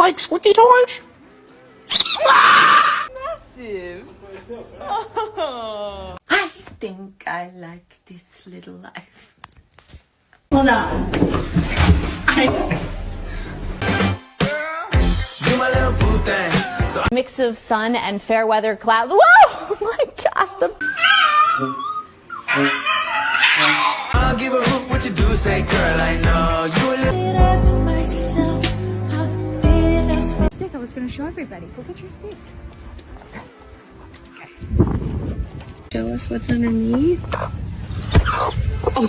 like squeaky toys? Massive. I think I like this little life. Hold on. Mix of sun and fair weather clouds. Whoa! Oh my gosh, I'll give a hoot what you do, say girl, I know you a little. Stick, I was gonna show everybody. Go get your stick. Show us what's underneath. Oh.